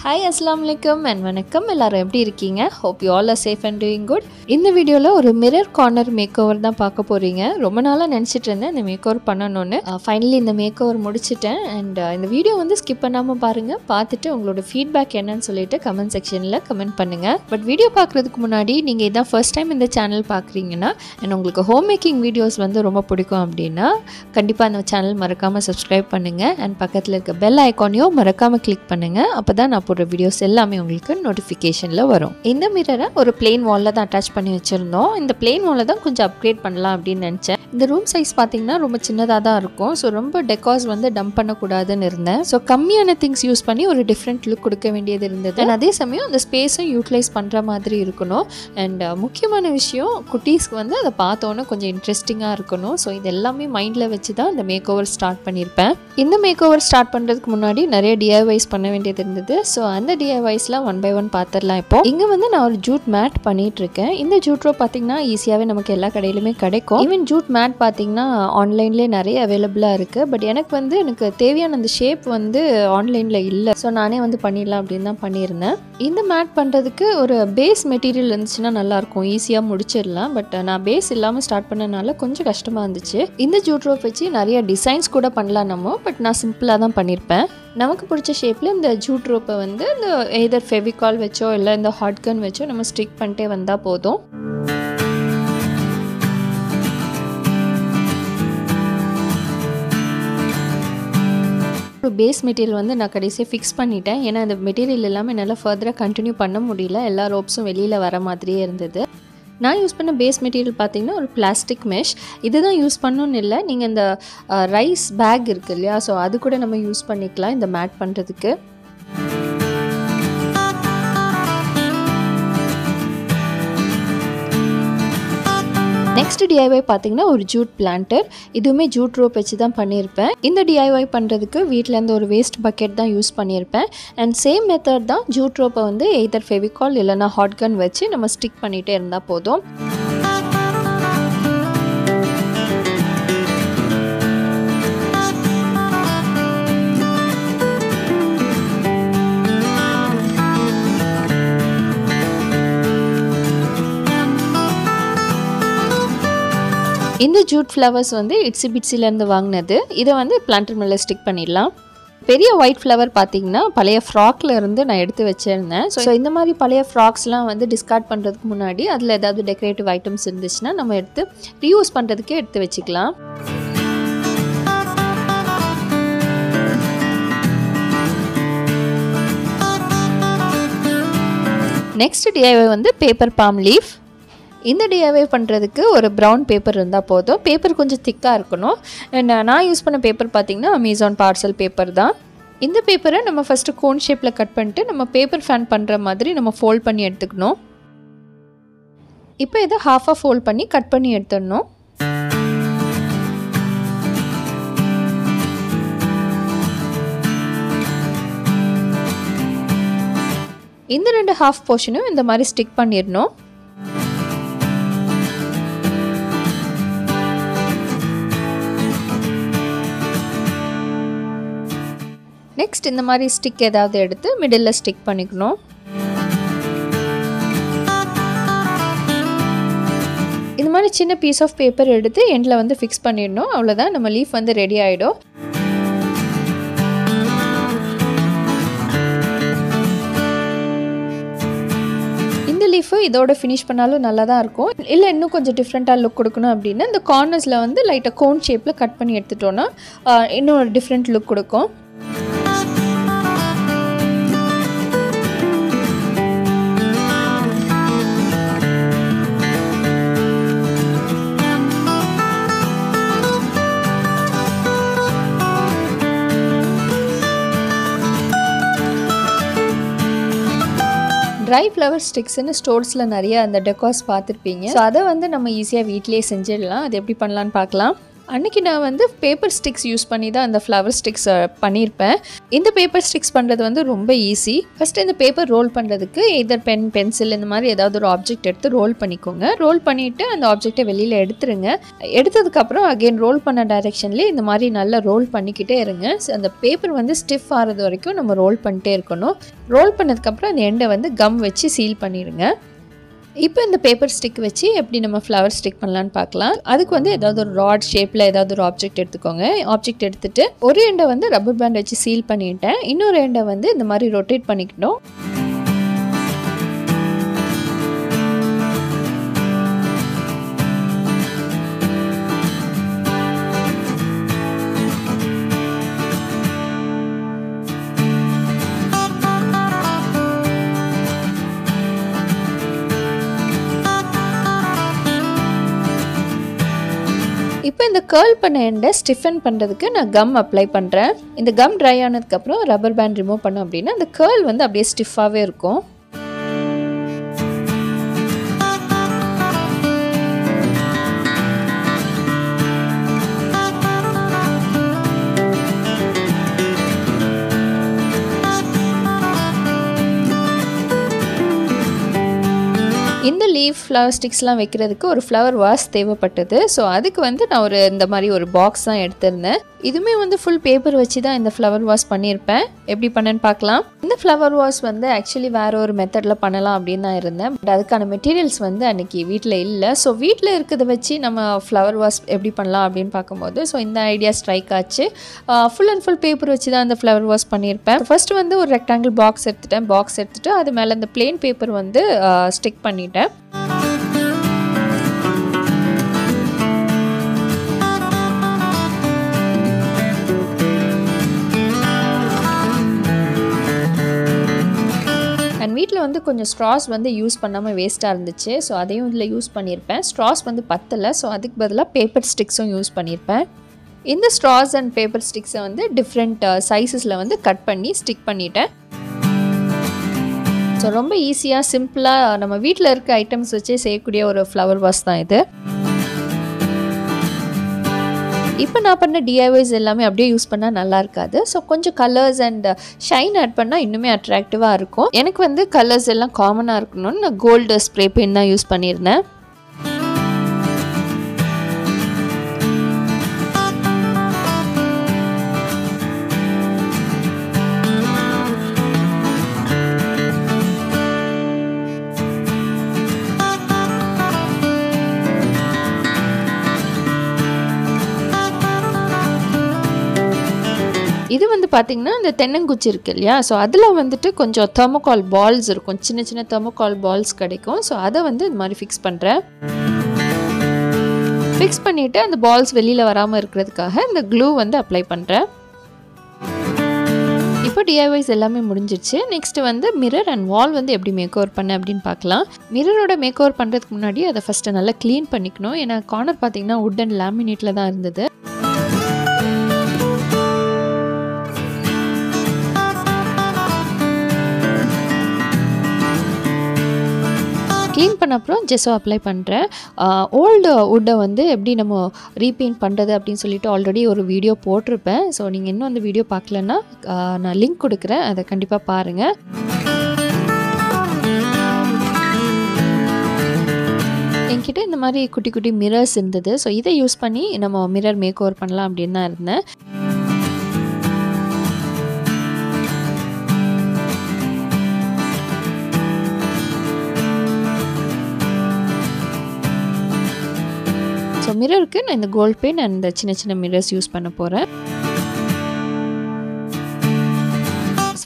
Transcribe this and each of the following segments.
Hi, Assalamu alaikum and வணக்கம். எல்லாரும் எப்படி இருக்கீங்க? Hope you all are safe and doing good. இந்த வீடியோல ஒரு மிரர் கார்னர் மேக்ஓவர் தான் பார்க்க போறீங்க. ரொம்ப நாளா நினைச்சிட்டு இருந்தேன் இந்த மேக்ஓவர் பண்ணனும்னு. ஃபைனலி இந்த மேக்ஓவர் முடிச்சிட்டேன் and இந்த வீடியோ வந்து ஸ்கிப் பண்ணாம பாருங்க. பார்த்துட்டு உங்களோட ஃபீட்பேக் என்னன்னு சொல்லிட்டு கமெண்ட் செக்ஷன்ல கமெண்ட் பண்ணுங்க. பட் வீடியோ பார்க்கிறதுக்கு முன்னாடி நீங்க இதான் ஃபர்ஸ்ட் டைம் இந்த சேனல் பார்க்கறீங்கன்னா and உங்களுக்கு ஹோம் மேக்கிங் வீடியோஸ் வந்து ரொம்ப பிடிக்கும் அப்படினா கண்டிப்பா இந்த சேனல் மறக்காம subscribe பண்ணுங்க and பக்கத்துல இருக்க பெல் ஐகானையும் மறக்காம கிளிக் பண்ணுங்க. அப்பதான் நான் போடுற வீடியோஸ் எல்லாமே உங்களுக்கு நோட்டிஃபிகேஷன்ல வரும். இந்த மிரரை ஒரு பிளெயின் வால்ல தான் அட்டாச் பண்ணி வச்சிருந்தோம். இந்த பிளெயின் வால்ல தான் கொஞ்சம் அப்கிரேட் பண்ணலாம் அப்படின்னு நினைச்சேன். இந்த ரூம் சைஸ் பாத்தீங்கன்னா ரொம்ப சின்னதா தான் இருக்கும். ஸோ ரொம்ப டெக்கார்ஸ் வந்து டம்ப் பண்ணக்கூடாதுன்னு இருந்தேன். ஸோ கம்மியான திங்ஸ் யூஸ் பண்ணி ஒரு டிஃப்ரெண்ட் லுக் கொடுக்க வேண்டியது இருந்தது. அண்ட் அதே சமயம் அந்த ஸ்பேஸும் யூட்டிலைஸ் பண்ற மாதிரி இருக்கணும். அண்ட் முக்கியமான விஷயம் குட்டீஸ்க்கு வந்து அதை பார்த்தோன்னே கொஞ்சம் இன்ட்ரெஸ்டிங்கா இருக்கணும். ஸோ இது எல்லாமே மைண்ட்ல வச்சு தான் இந்த மேக் ஓவர் ஸ்டார்ட் பண்ணியிருப்பேன். இந்த மேக் ஓவர் ஸ்டார்ட் பண்றதுக்கு முன்னாடி நிறைய டிஐவைஸ் பண்ண வேண்டியது இருந்தது. ஸோ அந்த டிஐவைஸ்லாம் ஒன் பை ஒன் பார்த்துடலாம். இப்போ இங்கே வந்து நான் ஒரு ஜூட் மேட் பண்ணிட்டு இருக்கேன். இந்த ஜூட் ரோப் பார்த்தீங்கன்னா ஈஸியாகவே நமக்கு எல்லா கடையிலுமே கிடைக்கும். ஈவன் ஜூட் மேட் பார்த்தீங்கன்னா ஆன்லைன்லேயே நிறைய அவைலபிளாக இருக்குது. பட் எனக்கு தேவையான அந்த ஷேப் வந்து ஆன்லைனில் இல்லை. ஸோ நானே வந்து பண்ணிடலாம் அப்படின்னு தான் பண்ணியிருந்தேன். இந்த மேட் பண்ணுறதுக்கு ஒரு பேஸ் மெட்டீரியல் இருந்துச்சுன்னா நல்லாயிருக்கும், ஈஸியாக முடிச்சிடலாம். பட் நான் பேஸ் இல்லாமல் ஸ்டார்ட் பண்ணனால கொஞ்சம் கஷ்டமாக இருந்துச்சு. இந்த ஜூட் ரோப் வச்சு நிறைய டிசைன்ஸ் கூட பண்ணலாம் நம்ம. பட் நான் சிம்பிளாக தான் பண்ணியிருப்பேன். நமக்கு பிடிச்ச ஷேப்பில் இந்த ஜூட் ரோப்பை வந்து இந்த எதர் ஃபெவிகால் வச்சோ இல்லை இந்த ஹாட் கன் வச்சோ நம்ம ஸ்டிக் பண்ணிட்டே வந்தால் போதும். பேஸ் மெட்டீரியல் வந்து நான் கடைசியாக ஃபிக்ஸ் பண்ணிட்டேன். ஏன்னா அந்த மெட்டீரியல் எல்லாமே என்னால் ஃபர்தராக கண்டினியூ பண்ண முடியல. எல்லா ரோப்ஸும் வெளியில் வர மாதிரியே இருந்தது. நான் யூஸ் பண்ண பேஸ் மெட்டீரியல் பார்த்தீங்கன்னா ஒரு பிளாஸ்டிக் மெஷ். இதுதான் யூஸ் பண்ணணும்னு இல்லை, நீங்கள் இந்த ரைஸ் பேக் இருக்குது இல்லையா, ஸோ அது கூட நம்ம யூஸ் பண்ணிக்கலாம் இந்த மேட் பண்ணுறதுக்கு. நெக்ஸ்ட் டிஐஒய் பார்த்தீங்கன்னா ஒரு ஜூட் பிளான்டர். இதுவுமே ஜூட் ரோப் வச்சு தான் பண்ணியிருப்பேன். இந்த டிஐஒய் பண்ணுறதுக்கு வீட்டிலேருந்து ஒரு வேஸ்ட் பக்கெட் தான் யூஸ் பண்ணியிருப்பேன். அண்ட் சேம் மெத்தட் தான் ஜூட் ரோப்பை வந்து எய்தர் ஃபெவிகால் இல்லைனா ஹாட் கன் வச்சு நம்ம ஸ்டிக் பண்ணிகிட்டே இருந்தால் போதும். இந்த ஜூட் ஃப்ளவர்ஸ் வந்து இட்ஸி பிட்ஸிலேருந்து வாங்கினது. இதை வந்து பிளான்டர் மேலே ஸ்டிக் பண்ணிடலாம். பெரிய ஒயிட் ஃப்ளவர் பார்த்தீங்கன்னா பழைய ஃப்ராக்ல இருந்து நான் எடுத்து வச்சிருந்தேன். ஸோ இந்த மாதிரி பழைய ஃப்ராக்ஸ்லாம் வந்து டிஸ்கார்ட் பண்ணுறதுக்கு முன்னாடி அதில் ஏதாவது டெக்கரேட்டிவ் ஐட்டம்ஸ் இருந்துச்சுன்னா நம்ம எடுத்து ரீயூஸ் பண்ணுறதுக்கே எடுத்து வச்சுக்கலாம். நெக்ஸ்ட் டிஐஒய் வந்து பேப்பர் பாம் லீஃப். இந்த டிஐஒய் பண்ணுறதுக்கு ஒரு ப்ரௌன் பேப்பர் இருந்தால் போதும். பேப்பர் கொஞ்சம் திக்காக இருக்கணும். நான் யூஸ் பண்ண பேப்பர் பார்த்திங்கன்னா அமேசான் பார்சல் பேப்பர் தான். இந்த பேப்பரை நம்ம ஃபஸ்ட்டு கோன் ஷேப்பில் கட் பண்ணிட்டு நம்ம பேப்பர் ஃபேன் பண்ணுற மாதிரி நம்ம ஃபோல்ட் பண்ணி எடுத்துக்கணும். இப்போ இதை ஹாஃபாக ஃபோல்ட் பண்ணி கட் பண்ணி எடுத்துடணும். இந்த ரெண்டு ஹாஃப் போர்ஷனும் இந்த மாதிரி ஸ்டிக் பண்ணிடணும். நெக்ஸ்ட் இந்த மாதிரி ஸ்டிக் ஏதாவது எடுத்து மிடில் ஸ்டிக் பண்ணிக்கணும். இந்த மாதிரி சின்ன பீஸ் ஆஃப் பேப்பர் எடுத்து எண்டில் வந்து ஃபிக்ஸ் பண்ணிடணும். அவ்வளோதான், நம்ம லீஃப் வந்து ரெடி ஆகிடும். இந்த லீஃபு இதோட ஃபினிஷ் பண்ணாலும் நல்லா தான் இருக்கும். இல்லை இன்னும் கொஞ்சம் டிஃப்ரெண்ட்டாக லுக் கொடுக்கணும் அப்படின்னா இந்த கார்னர்ஸில் வந்து லைட்டாக கோன் ஷேப்பில் கட் பண்ணி எடுத்துட்டோன்னா இன்னும் ஒரு டிஃப்ரெண்ட் லுக் கொடுக்கும். ட்ரை ஃப்ளவர் ஸ்டிக்ஸ்ன்னு ஸ்டோர்ஸில் நிறைய அந்த டெக்கார்ஸ் பார்த்துருப்பீங்க. ஸோ அதை வந்து நம்ம ஈஸியாக வீட்டிலேயே செஞ்சிடலாம். அது எப்படி பண்ணலான்னு பார்க்கலாம். அன்றைக்கி நான் வந்து பேப்பர் ஸ்டிக்ஸ் யூஸ் பண்ணி தான் அந்த ஃப்ளவர் ஸ்டிக்ஸ் பண்ணியிருப்பேன். இந்த பேப்பர் ஸ்டிக்ஸ் பண்ணுறது வந்து ரொம்ப ஈஸி. ஃபஸ்ட்டு இந்த பேப்பர் ரோல் பண்ணுறதுக்கு எதர் பென், பென்சில் இந்த மாதிரி ஏதாவது ஒரு ஆப்ஜெக்ட் எடுத்து ரோல் பண்ணிக்கோங்க. ரோல் பண்ணிவிட்டு அந்த ஆப்ஜெக்டை வெளியில் எடுத்துருங்க. எடுத்ததுக்கப்புறம் அகெயின் ரோல் பண்ண டைரெக்ஷன்லேயே இந்த மாதிரி நல்லா ரோல் பண்ணிக்கிட்டே இருங்க. அந்த பேப்பர் வந்து ஸ்டிஃப் ஆகிறது வரைக்கும் நம்ம ரோல் பண்ணிட்டே இருக்கணும். ரோல் பண்ணதுக்கப்புறம் அந்த எண்டை வந்து கம் வச்சு சீல் பண்ணிடுங்க. இப்போ இந்த பேப்பர் ஸ்டிக் வச்சு எப்படி நம்ம ஃப்ளவர் ஸ்டிக் பண்ணலான்னு பார்க்கலாம். அதுக்கு வந்து ஏதாவது ஒரு ராட் ஷேப்பில் ஏதாவது ஒரு ஆப்ஜெக்ட் எடுத்துக்கோங்க. ஆப்ஜெக்ட் எடுத்துகிட்டு ஒரு எண்டை வந்து ரப்பர் பேண்ட் வச்சு சீல் பண்ணிவிட்டேன். இன்னொரு எண்டை வந்து இந்த மாதிரி ரொட்டேட் பண்ணிக்கிட்டோம். இப்போ இந்த கேர்ள் பண்ண எண்டை ஸ்டிஃபன் பண்ணுறதுக்கு நான் கம் அப்ளை பண்ணுறேன். இந்த கம் ட்ரை ஆனதுக்கப்புறம் ரப்பர் பேண்ட் ரிமூவ் பண்ணோம் அப்படின்னா அந்த கேர்ள் வந்து அப்படியே ஸ்டிஃபாகவே இருக்கும். இந்த லீஃப் ஃப்ளவர் ஸ்டிக்ஸ்லாம் வைக்கிறதுக்கு ஒரு ஃப்ளவர் வாஸ் தேவைப்பட்டது. ஸோ அதுக்கு வந்து நான் இந்த மாதிரி ஒரு பாக்ஸ் தான் எடுத்திருந்தேன். இதுவுமே வந்து ஃபுல் பேப்பர் வச்சு தான் இந்த ஃப்ளவர் வாஸ் பண்ணியிருப்பேன். எப்படி பண்ணேன்னு பார்க்கலாம். இந்த ஃப்ளவர் வாஸ் வந்து ஆக்சுவலி வேறு ஒரு மெத்தடில் பண்ணலாம் அப்படின்னு தான் இருந்தேன். பட் அதுக்கான மெட்டீரியல்ஸ் வந்து அன்றைக்கி வீட்டில் இல்லை. ஸோ வீட்டில் இருக்கிறத வச்சு நம்ம ஃப்ளவர் வாஸ் எப்படி பண்ணலாம் அப்படின்னு பார்க்கும்போது ஸோ இந்த ஐடியா ஸ்ட்ரைக் ஆச்சு. ஃபுல் அண்ட் ஃபுல் பேப்பர் வச்சு தான் அந்த ஃப்ளவர் வாஸ் பண்ணியிருப்பேன். ஃபர்ஸ்ட் வந்து ஒரு ரெக்டாங்கிள் பாக்ஸ் எடுத்துகிட்டு அது மேலே அந்த பிளெயின் பேப்பர் வந்து ஸ்டிக் பண்ணிட்டேன். அண்ட் வீட்டில் வந்து கொஞ்சம் ஸ்ட்ராஸ் வந்து யூஸ் பண்ணாமல் வேஸ்ட்டாக இருந்துச்சு. ஸோ அதையும் இதில் யூஸ் பண்ணியிருப்பேன். ஸ்ட்ராஸ் வந்து பத்தலை. ஸோ அதுக்கு பதிலாக பேப்பர் ஸ்டிக்ஸும் யூஸ் பண்ணியிருப்பேன். இந்த ஸ்ட்ராஸ் அண்ட் பேப்பர் ஸ்டிக்ஸை வந்து டிஃப்ரெண்ட் சைஸஸில் வந்து கட் பண்ணி ஸ்டிக் பண்ணிட்டேன். ஸோ ரொம்ப ஈஸியாக சிம்பிளாக நம்ம வீட்டில் இருக்க ஐட்டம்ஸ் வச்சே செய்யக்கூடிய ஒரு ஃப்ளவர் வாஸ் தான் இது. இப்போ நான் பண்ண டிஐவைஸ் எல்லாமே அப்படியே யூஸ் பண்ணால் நல்லா இருக்காது. ஸோ கொஞ்சம் கலர்ஸ் அண்ட் ஷைன் ஆட் பண்ணால் இன்னுமே அட்ராக்டிவாக இருக்கும். எனக்கு வந்து கலர்ஸ் எல்லாம் காமனாக இருக்கணும்னு நான் கோல்டு ஸ்ப்ரே பெயின் தான் யூஸ் பண்ணியிருந்தேன். இது வந்து பார்த்திங்கன்னா இந்த தென்னங்குச்சி இருக்கு இல்லையா, ஸோ அதில் வந்துட்டு கொஞ்சம் தெர்மோகால் பால்ஸ் இருக்கும், சின்ன சின்ன தெர்மோகால் பால்ஸ் கிடைக்கும். ஸோ அதை வந்து இது மாதிரி ஃபிக்ஸ் பண்ணுறேன். ஃபிக்ஸ் பண்ணிவிட்டு அந்த பால்ஸ் வெளியில் வராமல் இருக்கிறதுக்காக இந்த க்ளூ வந்து அப்ளை பண்ணுறேன். இப்போ டிஐவைஸ் எல்லாமே முடிஞ்சிருச்சு. நெக்ஸ்ட்டு வந்து மிரர் அண்ட் வால் வந்து எப்படி மேக் ஓவர் பண்ண அப்படின்னு பார்க்கலாம். மிரரோட மேக் ஓவர் பண்ணுறதுக்கு முன்னாடி அதை ஃபஸ்ட்டு நல்லா க்ளீன் பண்ணிக்கணும். ஏன்னா கார்னர் பார்த்திங்கன்னா வுட் அண்ட் லேமினேட்டில் தான் இருந்தது. க்ளீன் பண்ண அப்புறம் ஜெஸ்ஸோ அப்ளை பண்ணுறேன். ஓல்டு வுட்டை வந்து எப்படி நம்ம ரீபெயிண்ட் பண்ணுறது அப்படின்னு சொல்லிட்டு ஆல்ரெடி ஒரு வீடியோ போட்டிருப்பேன். ஸோ நீங்கள் இன்னும் அந்த வீடியோ பார்க்கலன்னா நான் லிங்க் கொடுக்குறேன், அதை கண்டிப்பாக பாருங்கள். என்கிட்ட இந்த மாதிரி குட்டி குட்டி மிரர்ஸ் இருந்தது. ஸோ இதை யூஸ் பண்ணி நம்ம மிரர் மேக் ஓவர் பண்ணலாம் அப்படின்னு தான் இருந்தேன். ஸோ மிரருக்கு நான் இந்த கோல்ட் பெயின் அண்ட் சின்ன சின்ன மிரர்ஸ் யூஸ் பண்ண போகிறேன்.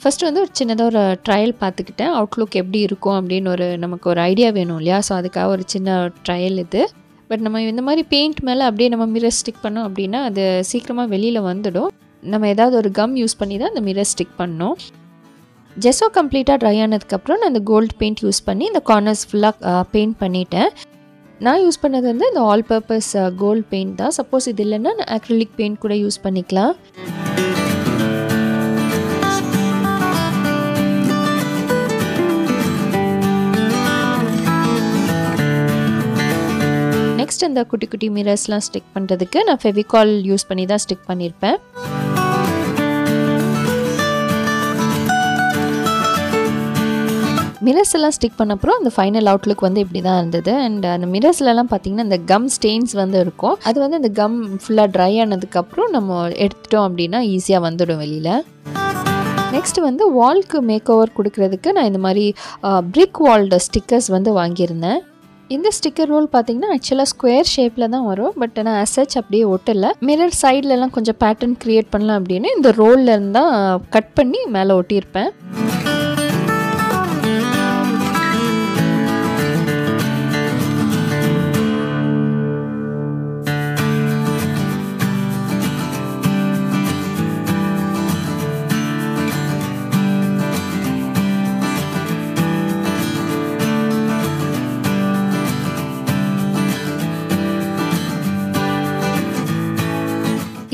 ஃபஸ்ட்டு வந்து ஒரு சின்னதாக ஒரு ட்ரையல் பார்த்துக்கிட்டேன். அவுட்லுக் எப்படி இருக்கும் அப்படின்னு நமக்கு ஒரு ஐடியா வேணும் இல்லையா. ஸோ அதுக்காக ஒரு சின்ன ட்ரையல் இது. பட் நம்ம இந்த மாதிரி பெயிண்ட் மேலே அப்படியே நம்ம மிரர் ஸ்டிக் பண்ணோம் அப்படின்னா அது சீக்கிரமாக வெளியில் வந்துடும். நம்ம ஏதாவது ஒரு கம் யூஸ் பண்ணி தான் அந்த மிரர் ஸ்டிக் பண்ணோம். ஜெஸ்ஸோ கம்ப்ளீட்டாக ட்ரை ஆனதுக்கப்புறம் நான் இந்த கோல்டு பெயிண்ட் யூஸ் பண்ணி இந்த கார்னர்ஸ் ஃபுல்லாக பெயிண்ட் பண்ணிட்டேன். நான் யூஸ் பண்ணது வந்து இந்த ஆல் பர்பஸ் கோல்ட் பெயிண்ட் தான். சப்போஸ் இது இல்லைன்னா நான் அக்ரிலிக் பெயிண்ட் கூட யூஸ் பண்ணிக்கலாம். நெக்ஸ்ட் இந்த குட்டி குட்டி மிரர்ஸ்லாம் ஸ்டிக் பண்ணுறதுக்கு நான் ஃபெவிகால் யூஸ் பண்ணி தான் ஸ்டிக் பண்ணியிருப்பேன். மிரர்ஸ் எல்லாம் ஸ்டிக் பண்ண அப்புறம் அந்த ஃபைனல் அவுட்லுக் வந்து இப்படி தான் இருந்தது. அண்ட் அந்த மிரர்ஸ்லலாம் பார்த்தீங்கன்னா இந்த கம் ஸ்டெயின்ஸ் வந்து இருக்கும். அது வந்து அந்த கம் ஃபுல்லாக ட்ரை ஆனதுக்கப்புறம் நம்ம எடுத்துட்டோம் அப்படின்னா ஈஸியாக வந்துடும் வெளியில். நெக்ஸ்ட் வந்து வால்க்கு மேக் ஓவர் கொடுக்கறதுக்கு நான் இந்த மாதிரி பிரிக் வால்டு ஸ்டிக்கர்ஸ் வந்து வாங்கியிருந்தேன். இந்த ஸ்டிக்கர் ரோல் பார்த்தீங்கன்னா ஆக்சுவலாக ஸ்கொயர் ஷேப்பில் தான் வரும். பட் நான் அசச் அப்படியே ஒட்டலை. மிரர் சைட்லலாம் கொஞ்சம் பேட்டர்ன் க்ரியேட் பண்ணலாம் அப்படின்னு இந்த ரோலில் இருந்தால் கட் பண்ணி மேலே ஒட்டியிருப்பேன்.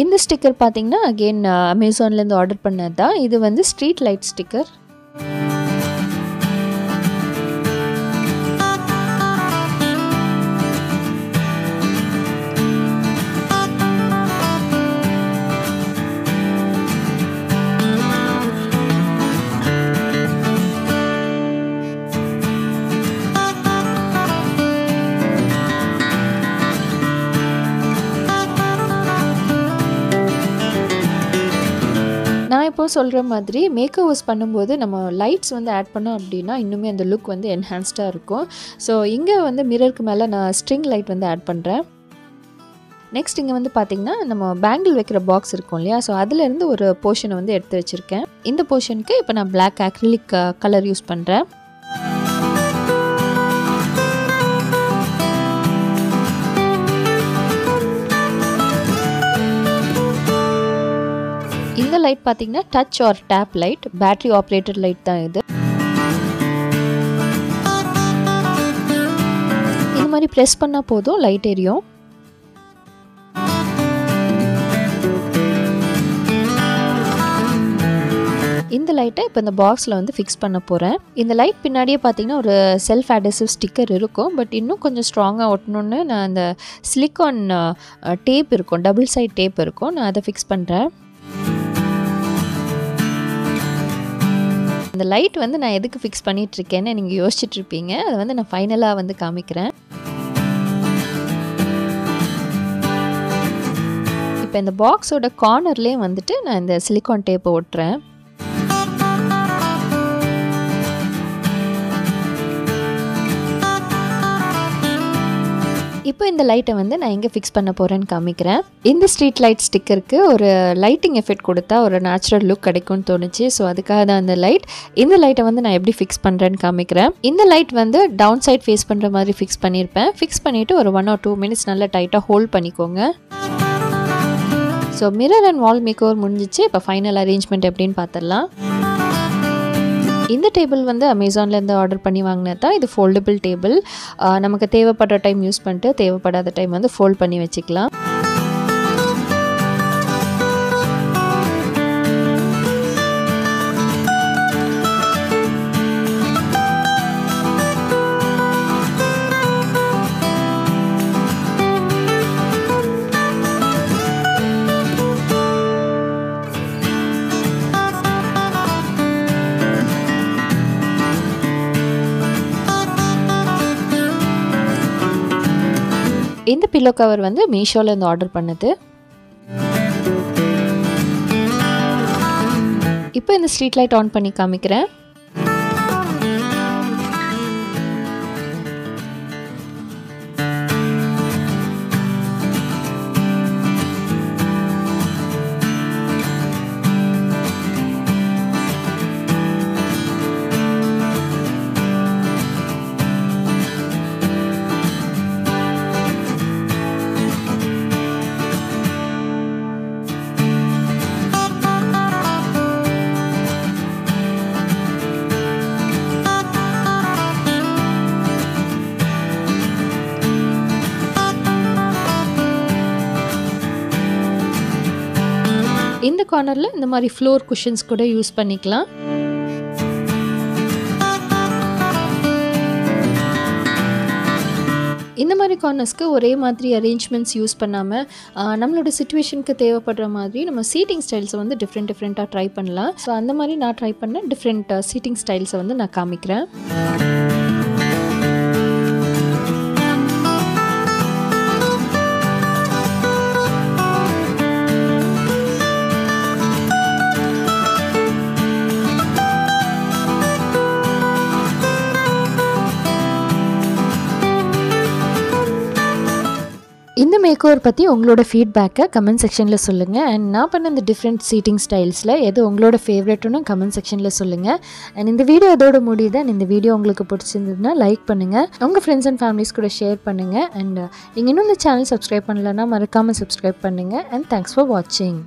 இந்த ஸ்டிக்கர் பார்த்தீங்கன்னா அகெயின் அமேசான்லேருந்து ஆர்டர் பண்ணது தான். இது வந்து ஸ்ட்ரீட் லைட் ஸ்டிக்கர். நான் இப்போ சொல்கிற மாதிரி மேக் ஓவர்ஸ் பண்ணும்போது நம்ம லைட்ஸ் வந்து ஆட் பண்ணோம் அப்படின்னா இன்னுமே அந்த லுக் வந்து என்ஹான்ஸ்டாக இருக்கும். ஸோ இங்கே வந்து மிரருக்கு மேலே நான் ஸ்ட்ரிங் லைட் வந்து ஆட் பண்ணுறேன். நெக்ஸ்ட் இங்கே வந்து பார்த்திங்கன்னா நம்ம பேங்கிள் வைக்கிற பாக்ஸ் இருக்கும் இல்லையா, ஸோ அதுலேருந்து ஒரு போர்ஷனை வந்து எடுத்து வச்சுருக்கேன். இந்த போர்ஷனுக்கு இப்போ நான் பிளாக் அக்ரிலிக் கலர் யூஸ் பண்ணுறேன். இந்த லைட் பார்த்தீங்கன்னா touch or tap light, battery operated light தான் இது. இந்த மாதிரி ப்ரெஸ் பண்ணால் போதும் லைட் எரியும். இந்த லைட்டை இப்போ இந்த பாக்ஸில் வந்து ஃபிக்ஸ் பண்ண போகிறேன். இந்த லைட் பின்னாடியே பார்த்தீங்கன்னா ஒரு செல்ஃப் அடசிவ் ஸ்டிக்கர் இருக்கும். பட் இன்னும் கொஞ்சம் ஸ்ட்ராங்காக ஒட்டணுன்னு நான் அந்த சிலிக்கான் டேப் இருக்கும், டபுள் சைட் டேப் இருக்கும், நான் அதை ஃபிக்ஸ் பண்ணுறேன். இந்த லைட் வந்து நான் எதுக்கு ஃபிக்ஸ் பண்ணிகிட்ருக்கேன்னு நீங்கள் யோசிச்சுட்ருப்பீங்க. அதை வந்து நான் ஃபைனலாக வந்து காமிக்கிறேன். இப்போ இந்த பாக்ஸோட கார்னர்லேயே வந்துட்டு நான் இந்த சிலிக்கான் டேப்பை ஒட்டுறேன். இப்போ இந்த லைட்டை வந்து நான் எங்கே ஃபிக்ஸ் பண்ண போகிறேன்னு காமிக்கிறேன். இந்த ஸ்ட்ரீட் லைட் ஸ்டிக்கருக்கு ஒரு லைட்டிங் எஃபெக்ட் கொடுத்தா ஒரு நேச்சுரல் லுக் கிடைக்கும்னு தோணுச்சு. ஸோ அதுக்காக தான் அந்த லைட். இந்த லைட்டை வந்து நான் எப்படி ஃபிக்ஸ் பண்ணுறேன்னு காமிக்கிறேன். இந்த லைட் வந்து டவுன் சைட் ஃபேஸ் பண்ணுற மாதிரி ஃபிக்ஸ் பண்ணியிருப்பேன். ஃபிக்ஸ் பண்ணிவிட்டு ஒரு 1 or 2 minutes நல்லா டைட்டாக ஹோல்ட் பண்ணிக்கோங்க. So mirror and wall makeover முடிஞ்சிச்சு. இப்போ ஃபைனல் அரேஞ்ச்மெண்ட் எப்படின்னு பார்த்துடலாம். இந்த டேபிள் வந்து அமேசான்லேருந்து ஆர்டர் பண்ணி வாங்கினது தான். இது ஃபோல்டபிள் டேபிள். நமக்கு தேவைப்படுற டைம் யூஸ் பண்ணிட்டு தேவைப்படாத டைம் வந்து ஃபோல்ட் பண்ணி வச்சுக்கலாம். இந்த பில்லோ கவர் வந்து மீஷோலேருந்து ஆர்டர் பண்ணது. இப்போ இந்த ஸ்ட்ரீட் லைட் ஆன் பண்ணி காமிக்கிறேன். இந்த கார்னரில் இந்த மாதிரி ஃப்ளோர் குஷன்ஸ் கூட யூஸ் பண்ணிக்கலாம். இந்த மாதிரி கார்னர்ஸ்க்கு ஒரே மாதிரி அரேஞ்ச்மெண்ட்ஸ் யூஸ் பண்ணாமல் நம்மளோட சிச்சுவேஷனுக்கு தேவைப்படுற மாதிரி நம்ம சீட்டிங் ஸ்டைல்ஸை வந்து டிஃப்ரெண்ட்டாக ட்ரை பண்ணலாம். ஸோ அந்த மாதிரி நான் ட்ரை பண்ண டிஃப்ரெண்ட் சீட்டிங் ஸ்டைல்ஸை வந்து நான் காமிக்கிறேன். இந்த மேக் ஓவர் பற்றி உங்களோட ஃபீட்பேக்கை கமெண்ட் செக்ஷனில் சொல்லுங்கள். அண்ட் நான் பண்ண இந்த டிஃப்ரெண்ட் சீட்டிங் ஸ்டைல்ஸில் எது உங்களோட ஃபேவரெட்டுன்னு கமெண்ட் செக்ஷனில் சொல்லுங்கள். அண்ட் இந்த வீடியோ இதோட முடியுது. அண்ட் இந்த வீடியோ உங்களுக்கு பிடிச்சிருந்ததுன்னா லைக் பண்ணுங்கள், உங்கள் ஃப்ரெண்ட்ஸ் அண்ட் ஃபேமிலிஸ் கூட ஷேர் பண்ணுங்கள். அண்ட் நீங்கள் இன்னும் இந்த சேனல் சப்ஸ்கிரைப் பண்ணலன்னா மறக்காமல் சப்ஸ்கிரைப் பண்ணுங்கள். அண்ட் தேங்க்ஸ் ஃபார் வாட்சிங்.